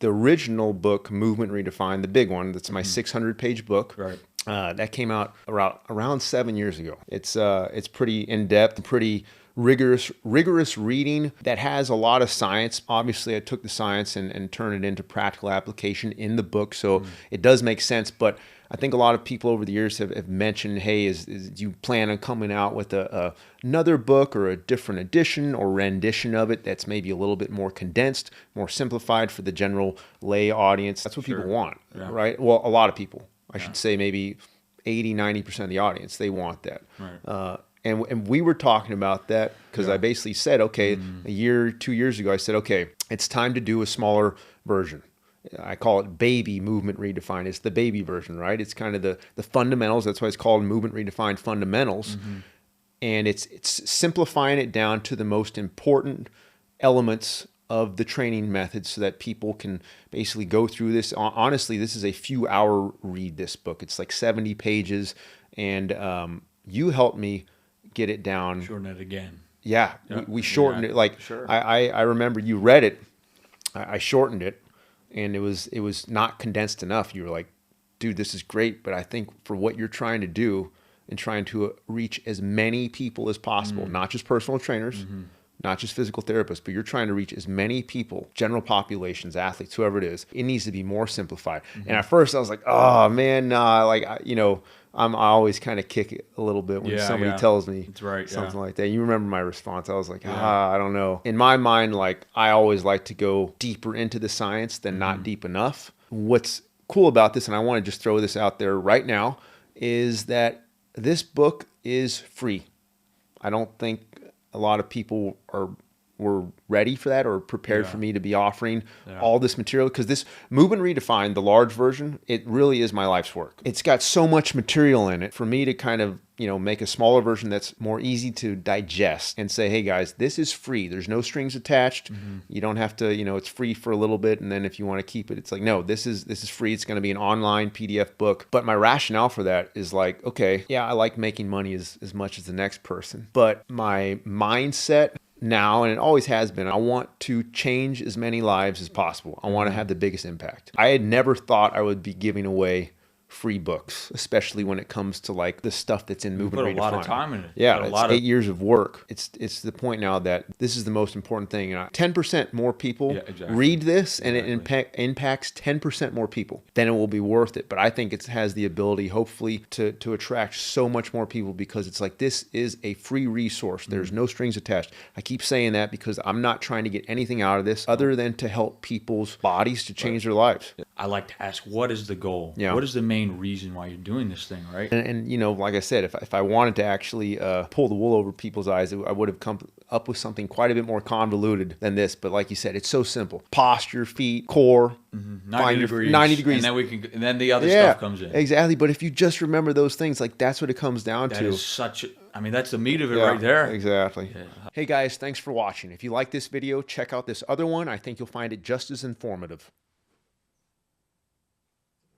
the original book, Movement Redefined, the big one, that's my 600-page book. Right. That came out around 7 years ago. It's pretty in-depth, pretty rigorous reading that has a lot of science. Obviously, I took the science and turned it into practical application in the book, so it does make sense. But I think a lot of people over the years have mentioned, hey, do you plan on coming out with another book or a different edition or rendition of it that's maybe a little bit more condensed, more simplified for the general lay audience? That's what people want, right? Well, a lot of people. I should say maybe 80-90% of the audience, they want that. Right. And we were talking about that because I basically said, okay, 2 years ago, I said, okay, it's time to do a smaller version. I call it Baby Movement Redefined. It's the baby version, right? It's kind of the fundamentals. That's why it's called Movement Redefined Fundamentals. And it's simplifying it down to the most important elements of the training method so that people can basically go through this. Honestly, this is a few hour read, this book. It's like 70 pages. And you helped me get it down. Shorten it again. Yeah, we shortened it. Like I remember you read it. I shortened it. And it was not condensed enough. You were like, dude, this is great, but I think for what you're trying to do and trying to reach as many people as possible, not just personal trainers, not just physical therapists, but you're trying to reach as many people, general populations, athletes, whoever it is, it needs to be more simplified. And at first I was like, oh man, nah, like, I always kind of kick it a little bit when somebody tells me something like that. You remember my response. I was like, I don't know. In my mind, like, I always like to go deeper into the science than not deep enough. What's cool about this, and I want to just throw this out there right now, is that this book is free. I don't think a lot of people were ready for that or prepared for me to be offering all this material, because this Movement Redefined, the large version, it really is my life's work. It's got so much material in it for me to kind of, make a smaller version that's more easy to digest and say, hey guys, this is free. There's no strings attached. You don't have to, it's free for a little bit. And then if you want to keep it, it's like, no, this is free. It's going to be an online PDF book. But my rationale for that is like, okay, yeah, I like making money as much as the next person. But my mindset now, and it always has been, I want to change as many lives as possible. I want to have the biggest impact. I had never thought I would be giving away free books, especially when it comes to like the stuff that's in Movement Redefined. You put a lot of time in it. Yeah, it's 8 years of work. It's the point now that this is the most important thing. 10% more people read this, and it impacts 10% more people. Then it will be worth it. But I think it has the ability, hopefully, to attract so much more people, because it's like, this is a free resource. There's no strings attached. I keep saying that because I'm not trying to get anything out of this other than to help people's bodies to change their lives. I like to ask, what is the goal? Yeah. What is the main reason why you're doing this thing, right? And like I said, if I wanted to actually pull the wool over people's eyes, I would have come up with something quite a bit more convoluted than this. But like you said, it's so simple. Posture, feet, core, 90 degrees. 90 degrees. And then the other stuff comes in. Exactly. But if you just remember those things, like, that's what it comes down to. That is that's the meat of it right there. Exactly. Yeah. Hey guys, thanks for watching. If you like this video, check out this other one. I think you'll find it just as informative.